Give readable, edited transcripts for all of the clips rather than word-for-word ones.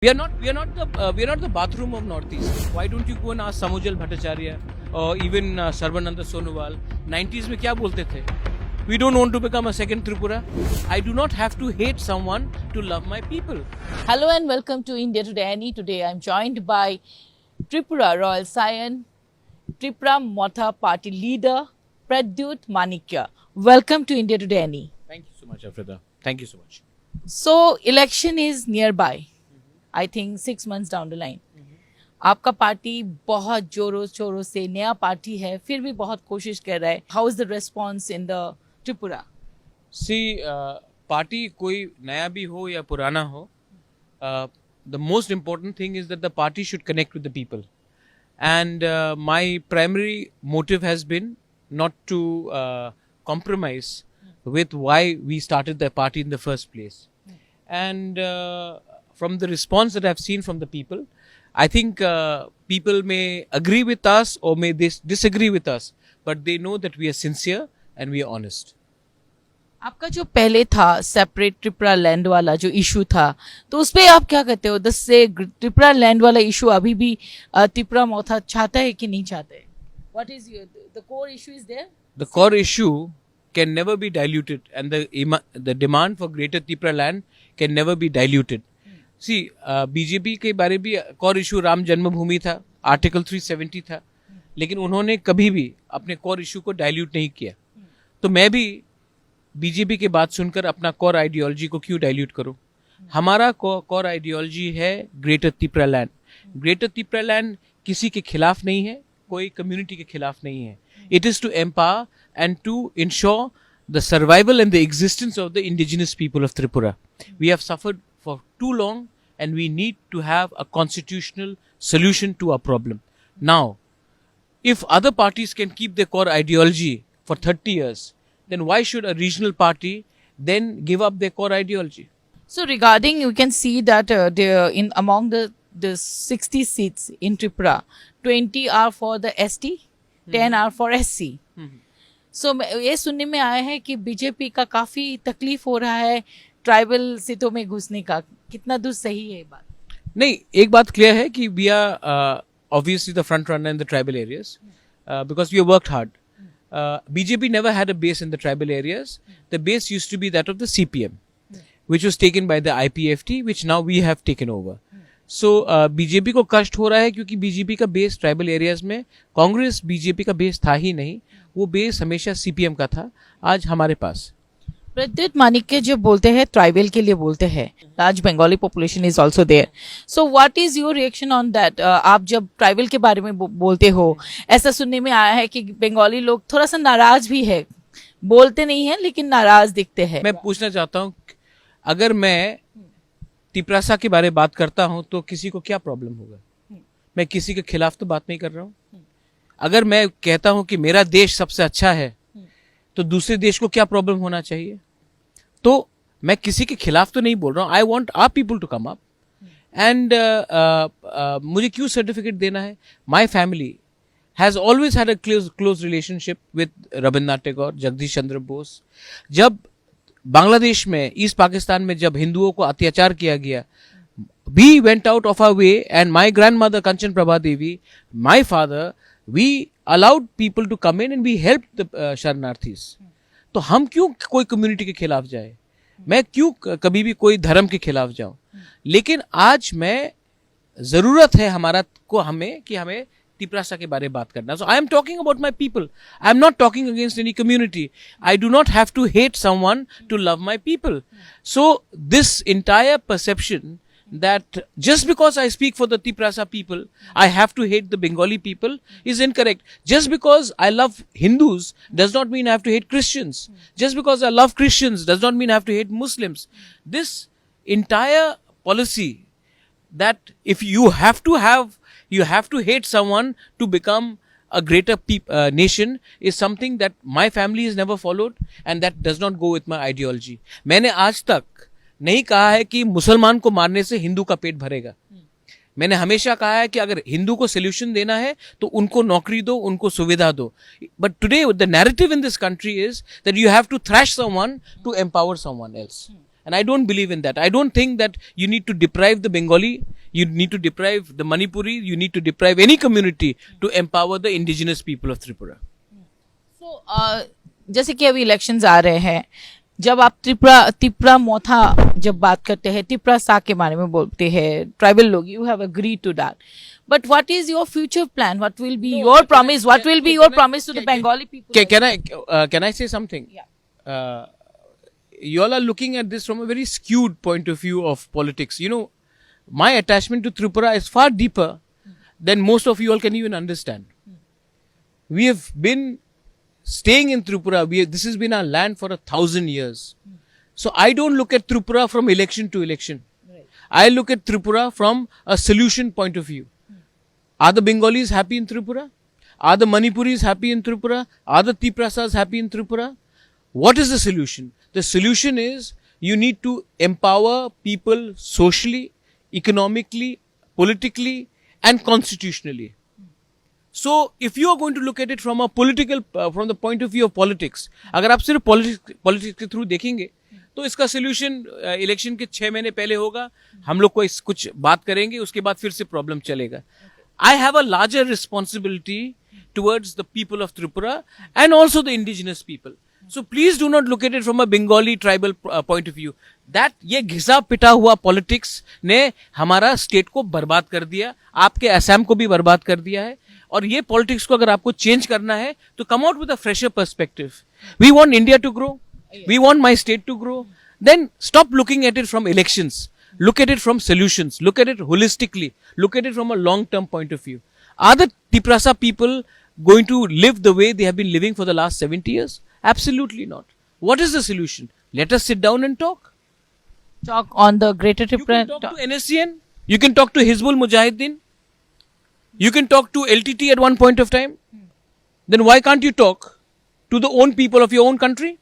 We are not the bathroom of Northeast. Why don't you go and ask Samujal Bhattacharya or even Sarvananda Sonowal? 90s में क्या बोलते थे? We don't want to become a second Tripura. I do not have to hate someone to love my people. Hello and welcome to India Today Annie. Today I am joined by Tripura Royal Scion, Tripura Motha Party leader, Pradyot Manikya. Welcome to India Today Annie. Thank you so much, Afrida. Thank you so much. So election is nearby. I think 6 months down the line. आपका party बहुत जोरों शोरों से नया party है, फिर भी बहुत कोशिश कर रहा है. How is the response in the Tripura? See, party कोई नया भी हो या पुराना हो, the most important thing is that the party should connect with the people. And my primary motive has been not to compromise with why we started the party in the first place. And from the response that I've seen from the people, I think people may agree with us or may disagree with us, but they know that we are sincere and we are honest. आपका जो पहले था separate Tripura land वाला जो issue था, तो उस पे आप क्या कहते हो? दससे ट्रिपुरा लैंड वाला इशू अभी भी त्रिपुरा मोथा चाहता है कि नहीं चाहता है? What is the core issue is there? The core issue can never be diluted, and the demand for greater Tipraland can never be diluted. See, BJP के बारे भी core issue राम जन्मभूमि था, आर्टिकल 370 था, लेकिन उन्होंने कभी भी अपने core issue को dilute नहीं किया. तो मैं भी बीजेपी की बात सुनकर अपना core ideology को क्यों dilute करूं? हमारा core ideology है ग्रेटर तिप्रालैंड. ग्रेटर तिप्रालैंड किसी के खिलाफ नहीं है, कोई कम्युनिटी के खिलाफ नहीं है. It is to empower and to ensure the survival and the existence of the indigenous people of Tripura. We have suffered for too long and we need to have a constitutional solution to our problem. Now, if other parties can keep their core ideology for 30 years, then why should a regional party then give up their core ideology? So regarding, we can see that among the 60 seats in Tripura, 20 are for the ST, 10 are for SC. So ये सुनने में आया है कि BJP का काफी तकलीफ हो रहा है ट्राइबल सीटों में घुसने का. कितना दूर सही है ये बात? नहीं, एक बात क्लियर है कि we are obviously the front runner in the tribal areas because we have worked hard. BJP never had a base in the tribal areas. The base used to be that of the CPM, which was taken by the IPFT, which now we have taken over. So BJP को कष्ट हो रहा है क्योंकि BJP का base tribal areas में, Congress BJP का base था ही नहीं, वो बेस हमेशा सीपीएम का था. आज हमारे पास प्रद्युत मानिक्य जो बोलते हैं ट्राइबल के लिए बोलते हैं, large Bengali population is also there. So what is your reaction on that? आप जब ट्राइबल के बारे में बोलते हो, ऐसा सुनने में आया है कि बंगाली लोग थोड़ा सा नाराज भी है, बोलते नहीं है लेकिन नाराज दिखते हैं. मैं पूछना चाहता हूँ, अगर मैं तिप्रासा के बारे में बात करता हूं तो किसी को क्या प्रॉब्लम होगा? मैं किसी के खिलाफ तो बात नहीं कर रहा हूं. अगर मैं कहता हूं कि मेरा देश सबसे अच्छा है तो दूसरे देश को क्या प्रॉब्लम होना चाहिए? तो मैं किसी के खिलाफ तो नहीं बोल रहा हूं. I want our people to come up and मुझे क्यों सर्टिफिकेट देना है? My family has always had a close relationship with Rabindranath Tagore, Jagadish Chandra Bose. जब बांग्लादेश में, ईस्ट पाकिस्तान में जब हिंदुओं को अत्याचार किया गया, we went out of our way and my grandmother Kanchan Prabha Devi, my father, we allowed people to come in and we helped the शरणार्थीज. तो हम क्यों कोई कम्युनिटी के खिलाफ जाए? मैं क्यों कभी भी कोई धर्म के खिलाफ जाऊं? लेकिन आज मैं जरूरत है हमें तिप्रासा के बारे में बात करना. So I am talking about my people. I am not talking against any community. I do not have to hate someone to love my people. So this entire perception that just because I speak for the Tiprasa people, I have to hate the Bengali people is incorrect. Just because I love Hindus does not mean I have to hate Christians. Just because I love Christians does not mean I have to hate Muslims. This entire policy that if you have to hate someone to become a greater nation is something that my family has never followed and that does not go with my ideology. मैंने आज तक नहीं कहा है कि मुसलमान को मारने से हिंदू का पेट भरेगा. मैंने हमेशा कहा है कि अगर हिंदू को सोल्यूशन देना है तो उनको नौकरी दो, उनको सुविधा दो. But today the narrative in this country is that you have to thrash someone to empower someone else. And I don't believe in that. I don't think that you need to deprive the Bengali, you need to deprive the Manipuri, you need to deprive any community to empower the indigenous people of Tripura. So, जैसे कि अभी elections आ रहे हैं, जब आप त्रिपुरा मोथा जब बात करते हैं, त्रिपुरा सा के बारे में बोलते हैं, ट्राइबल लोग, you have agreed to that. But what is your future plan? What will be your promise? What will be your promise to the Bengali people? Can I say something? Yeah. You all are looking at this from a very skewed point of view of politics. You know, my attachment to Tripura is far deeper than most of you all can even understand. We have been staying in Tripura. This has been our land for 1,000 years. So I don't look at Tripura from election to election. Right. I look at Tripura from a solution point of view. Are the Bengalis happy in Tripura? Are the Manipuris happy in Tripura? Are the Tiprasas happy in Tripura? What is the solution? The solution is you need to empower people socially, economically, politically, and constitutionally. So, if you are going to look at it from a political, from the point of view of politics, अगर आप सिर्फ politics के through देखेंगे, तो इसका solution election के 6 महीने पहले होगा, हम लोग को कुछ बात करेंगे, उसके बाद फिर से problem चलेगा. I have a larger responsibility towards the people of Tripura and also the indigenous people. So please do not look at it from a Bengali tribal point of view. That ये घिसा पिटा हुआ politics ने हमारा state को बर्बाद कर दिया, आपके असम को भी बर्बाद कर दिया है. और ये politics को अगर आपको change करना है, तो come out with a fresher perspective. We want India to grow. We want my state to grow. Then stop looking at it from elections. Look at it from solutions. Look at it holistically. Look at it from a long-term point of view. Are the Tiprasa people going to live the way they have been living for the last 70 years? Absolutely not. What is the solution? Let us sit down and talk. Talk on the Greater Tripura. You can talk to NSCN. You can talk to Hizbul Mujahideen. You can talk to LTT at one point of time. Then why can't you talk to the own people of your own country?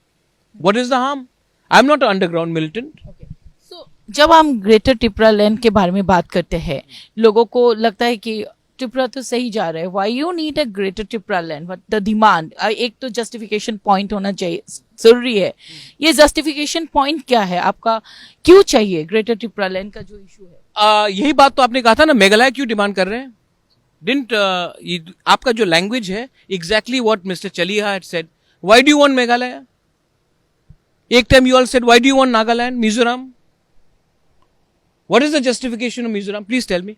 What is the harm? I'm not an underground militant. Okay. So, जब हम greater Tripura land के बारे में बात करते हैं, लोगों को लगता है कि त्रिपुरा तो सही जा रहा है. Why you need a greater Tripura land? What the demand? एक तो justification point होना चाहिए, जरूरी है. ये justification point क्या है आपका? क्यों चाहिए ग्रेटर त्रिपुरा लैंड का जो इशू है? यही बात तो आपने कहा था ना, मेघालय क्यों डिमांड कर रहे हैं? Didn't आपका जो language है, exactly what Mr. Chaliha had said. Why do you want Meghalaya? एक time you all said, why do you want Nagaland, Mizoram? What is the justification of Mizoram? Please tell me.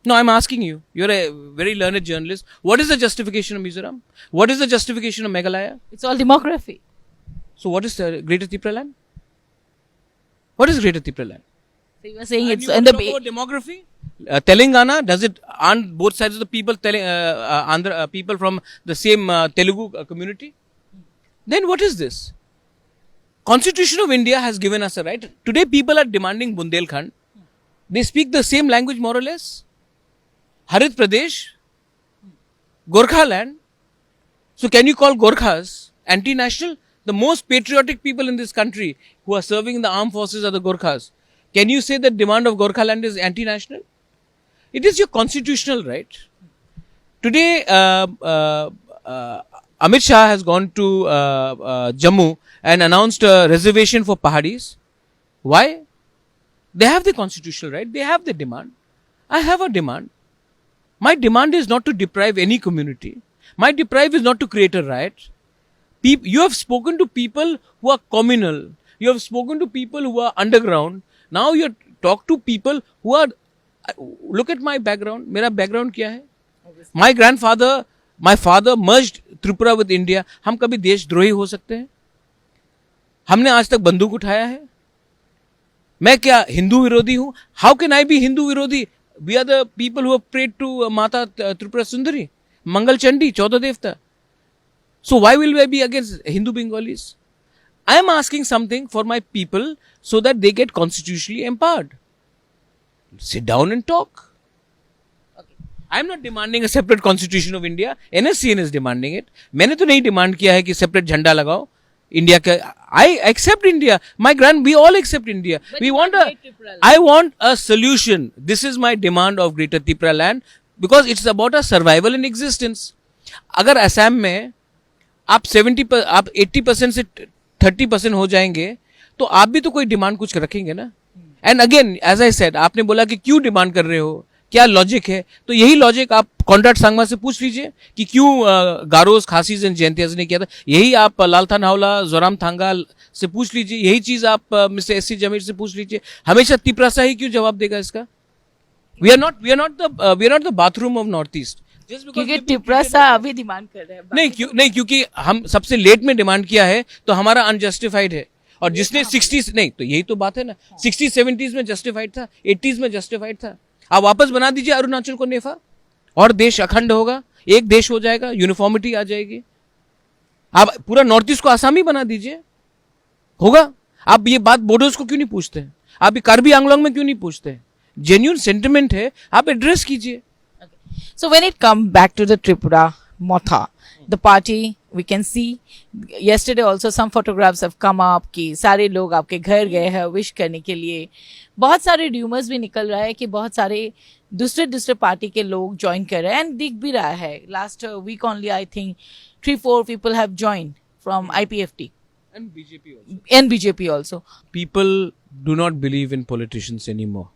No, I'm asking you. You're a very learned journalist. What is the justification of Mizoram? What is the justification of Meghalaya? It's all demography. So what is the Greater Tipraland? What is Greater Tipraland? So you were saying And it's you in want the to talk about demography? Telangana, does it on both sides of the people, Andhra people from the same Telugu community? Then what is this? Constitution of India has given us a right. Today people are demanding Bundelkhand. They speak the same language more or less. Harit Pradesh, Gorkha land. So can you call Gorkhas anti-national? The most patriotic people in this country who are serving in the armed forces are the Gorkhas. Can you say that demand of Gorkha land is anti-national? It is your constitutional right. Today, Amit Shah has gone to Jammu and announced a reservation for Pahadis. Why? They have the constitutional right. They have the demand. I have a demand. My demand is not to deprive any community. My deprive is not to create a riot. You have spoken to people who are communal. You have spoken to people who are underground. Now you talk to people who are. Look at my background. मेरा background क्या है? My father merged Tripura with India. हम कभी देशद्रोही हो सकते हैं? हमने आज तक बंदूक उठाया है? मैं क्या हिंदू विरोधी हूँ? How can I be Hindu विरोधी? We are the people who have prayed to Mata Tripura Sundari, Mangal Chandi, 14 Devta. So why will I be against Hindu Bengalis? I am asking something for my people so that they get constitutionally empowered. Sit down and talk. Okay. I am not demanding a separate constitution of India. NSCN is demanding it. मैंने तो नहीं demand किया है कि separate झंडा लगाओ India का. I accept India. We all accept India. But I want a solution. This is my demand of Greater Tipraland because it's about a survival and existence. अगर असम में आप 80% से 30% हो जाएंगे तो आप भी तो कोई डिमांड कुछ रखेंगे ना. And again as I said, आपने बोला कि क्यों डिमांड कर रहे हो, क्या लॉजिक है, तो यही लॉजिक आप कॉन्ट्रैक्ट सांगमा से पूछ लीजिए कि क्यों गारोज, खासीज एंड जयंतियाज ने किया था. यही आप लालथा नावला, जोराम थांगाल से पूछ लीजिए. यही चीज आप मिस्टर एस सी जमीर से पूछ लीजिए. हमेशा तिपरासा ही क्यों जवाब देगा इसका. We are not the bathroom of North East. क्योंकि टिपरासा अभी डिमांड कर रहे हैं. नहीं, क्योंकि हम सबसे लेट में डिमांड किया है तो हमारा अनजस्टिफाइड है. और जिसने 60 नहीं, तो यही तो बात है ना. 60s 70s में जस्टिफाइड था, 80s में जस्टिफाइड था. आप वापस बना दीजिए अरुणाचल को नेफा, और देश अखंड होगा, एक देश हो जाएगा, यूनिफॉर्मिटी आ जाएगी. आप पूरा नॉर्थ ईस्ट को आसामी बना दीजिए, होगा. आप ये बात बोडोज को क्यों नहीं पूछते हैं, आप ये कार्बी आंगलोंग में क्यों नहीं पूछते हैं. जेन्युइन सेंटिमेंट है, आप एड्रेस कीजिए. So when it comes back to the Tripura Motha, the party, we can see yesterday also some photographs have come up कि सारे लोग आपके घर गए हैं विश करने के लिए. बहुत सारे र्यूमर्स भी निकल रहा है कि बहुत सारे दूसरे पार्टी के लोग ज्वाइन कर रहे हैं, एंड दिख भी रहा है. Last week only I think 3-4 people have joined from IPFT and BJP also. People do not believe in politicians anymore.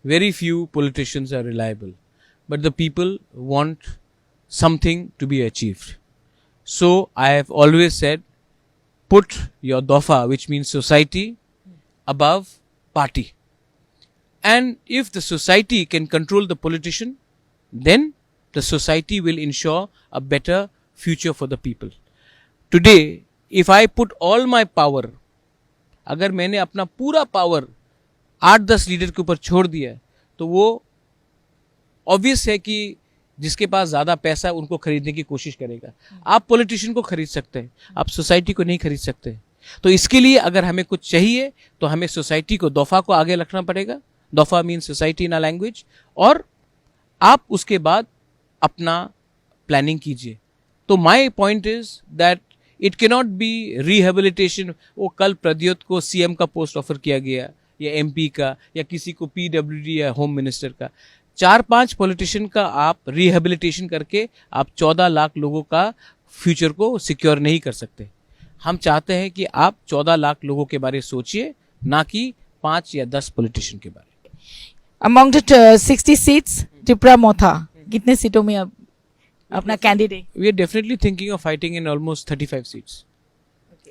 Very few politicians are reliable. But the people want something to be achieved. So I have always said, put your dofa, which means society, above party. And if the society can control the politician, then the society will ensure a better future for the people. Today, if I put all my power, अगर मैंने अपना पूरा power 8-10 leader के ऊपर छोड़ दिया, तो वो ऑब्वियस है कि जिसके पास ज्यादा पैसा उनको खरीदने की कोशिश करेगा. आप पॉलिटिशियन को खरीद सकते हैं, आप सोसाइटी को नहीं खरीद सकते. तो इसके लिए अगर हमें कुछ चाहिए तो हमें सोसाइटी को, दोफा को आगे रखना पड़ेगा. दोफा mean society in a language. और आप उसके बाद अपना प्लानिंग कीजिए. तो my point is that it can not be rehabilitation. वो कल प्रद्योत को सीएम का पोस्ट ऑफर किया गया, या एमपी का, या किसी को पीडब्ल्यूडी या होम मिनिस्टर का. 4-5 पॉलिटिशियन का आप रिहेबिलिटेशन करके आप 14 लाख लोगों का फ्यूचर को सिक्योर नहीं कर सकते. हम चाहते हैं कि आप 14 लाख लोगों के बारे में सोचिए, ना कि 5 या 10 पॉलिटिशियन के बारे में. Among the 60 seats, Tripura Motha, कितने सीटों में अब अपना candidate? We are definitely thinking of fighting in almost 35 seats.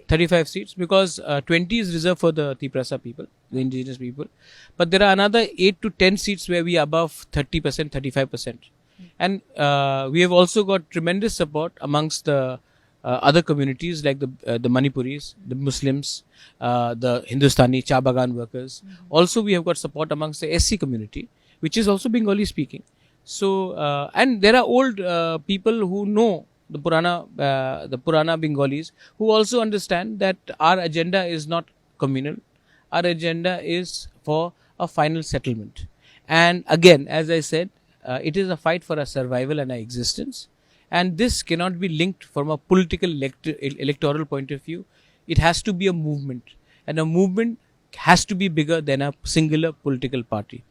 35 seats, because 20 is reserved for the Tiprasa people, the indigenous people. But there are another 8 to 10 seats where we are above 30%, 35%. And we have also got tremendous support amongst the other communities like the Manipuris, the Muslims, the Hindustani Cha Bagan workers. Also we have got support amongst the SC community, which is also Bengali speaking. So, and there are old people who know the Purana Bengalis, who also understand that our agenda is not communal. Our agenda is for a final settlement. And again, as I said, it is a fight for our survival and our existence. And this cannot be linked from a political electoral point of view. It has to be a movement. And a movement has to be bigger than a singular political party.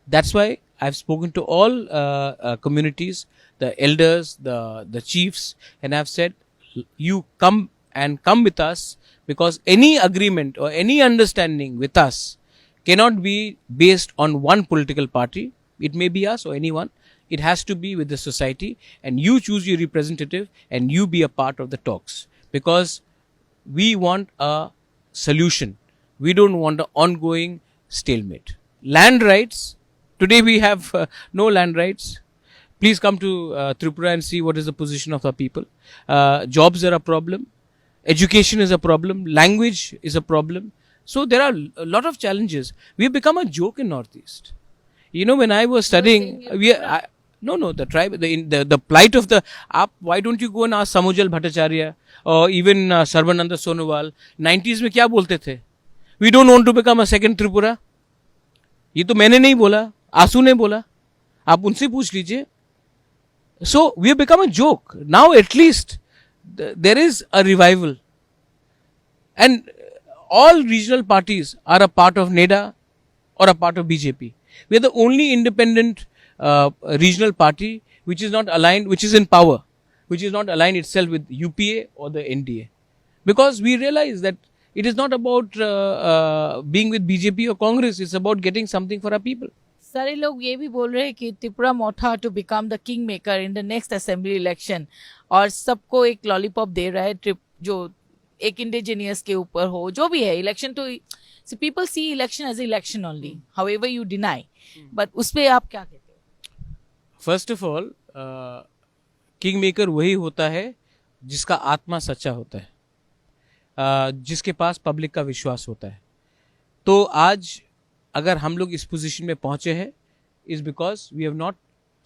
That's why I've spoken to all communities, the elders, the chiefs, and I've said, you come with us, because any agreement or any understanding with us cannot be based on one political party. It may be us or anyone. It has to be with the society, and you choose your representative and you be a part of the talks, because we want a solution. We don't want an ongoing stalemate. Land rights. Today we have no land rights. Please come to Tripura and see what is the position of our people. Jobs are a problem. Education is a problem. Language is a problem. So there are a lot of challenges. We have become a joke in Northeast. You know, when I was studying, the tribe, the plight of the, why don't you go and ask Samujal Bhattacharya or even Sarbananda Sonowal? 90s में क्या बोलते थे? We don't want to become a second Tripura. ये तो मैंने नहीं बोला, आंसू ने बोला. आप उनसे पूछ लीजिए. So we have become a joke. Now at least there is a revival. And all regional parties are a part of NEDA or a part of BJP. We are the only independent regional party which is not aligned, which is in power, which is not aligned itself with UPA or the NDA. Because we realize that It is not about being with BJP or Congress. It's about getting something for our people. सारे लोग ये भी बोल रहे हैं कि Tripura Motha to become the king maker in the next assembly election, और सबको एक लॉलीपॉप दे रहा है ट्रिप जो एक इंडिजिनियस के ऊपर हो, जो भी है इलेक्शन। तो people see election as election only, however you deny, but उस पे आप क्या कहते हो? First of all, king maker वही होता है जिसका आत्मा सच्चा होता है, जिसके पास पब्लिक का विश्वास होता है। तो आज अगर हम लोग इस पोजीशन में पहुंचे हैं, is because we have not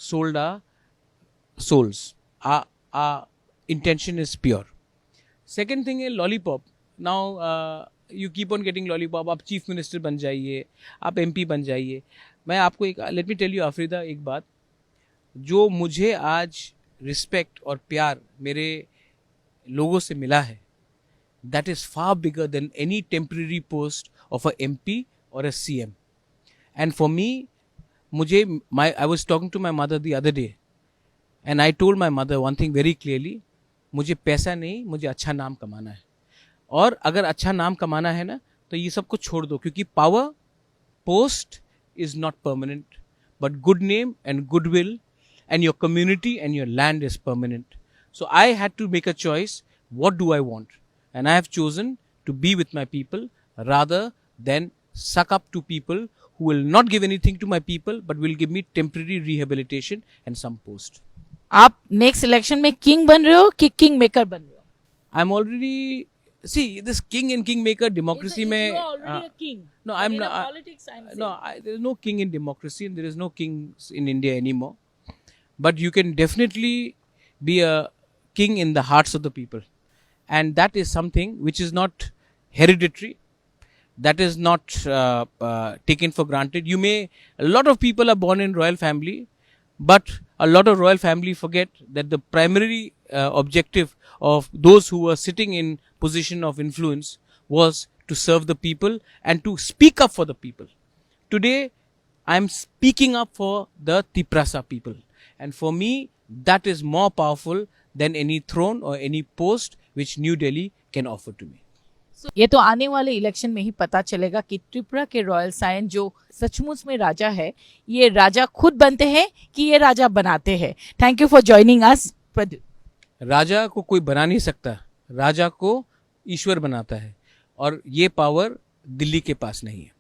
sold our souls, our intention is pure. Second thing है lollipop. Now you keep on getting lollipop, आप चीफ मिनिस्टर बन जाइए, आप MP बन जाइए। मैं आपको एक, let me tell you Afrida, एक बात, जो मुझे आज रिस्पेक्ट और प्यार मेरे लोगों से मिला है, that is far bigger than any temporary post of a MP or a CM. And for me, I was talking to my mother the other day, and I told my mother one thing very clearly, मुझे पैसा नहीं, मुझे अच्छा नाम कमाना है। और अगर अच्छा नाम कमाना है ना, तो ये सब कुछ छोड़ दो, क्योंकि power, post is not permanent, but good name and goodwill and your community and your land is permanent. So I had to make a choice, what do I want? And I have chosen to be with my people rather than suck up to people who will not give anything to my people but will give me temporary rehabilitation and some post. आप next election में king बन रहे हो कि king maker बन रहे हो? I'm already, see, this king and kingmaker democracy mein, You are already a king. no, I'm In not. politics, I'm saying. No, there is no king in democracy, and there is no kings in India anymore. But you can definitely be a king in the hearts of the people, and that is something which is not hereditary. That is not taken for granted. A lot of people are born in royal family, but a lot of royal family forget that the primary objective of those who were sitting in position of influence was to serve the people and to speak up for the people. Today, I am speaking up for the Tiprasa people. And for me, that is more powerful than any throne or any post which New Delhi can offer to me. ये तो आने वाले election में ही पता चलेगा कि त्रिपुरा के royal sign जो सचमुच में राजा है, ये राजा खुद बनते हैं कि ये राजा बनाते हैं। Thank you for joining us Pradyut. राजा को कोई बना नहीं सकता, राजा को ईश्वर बनाता है, और ये पावर दिल्ली के पास नहीं है।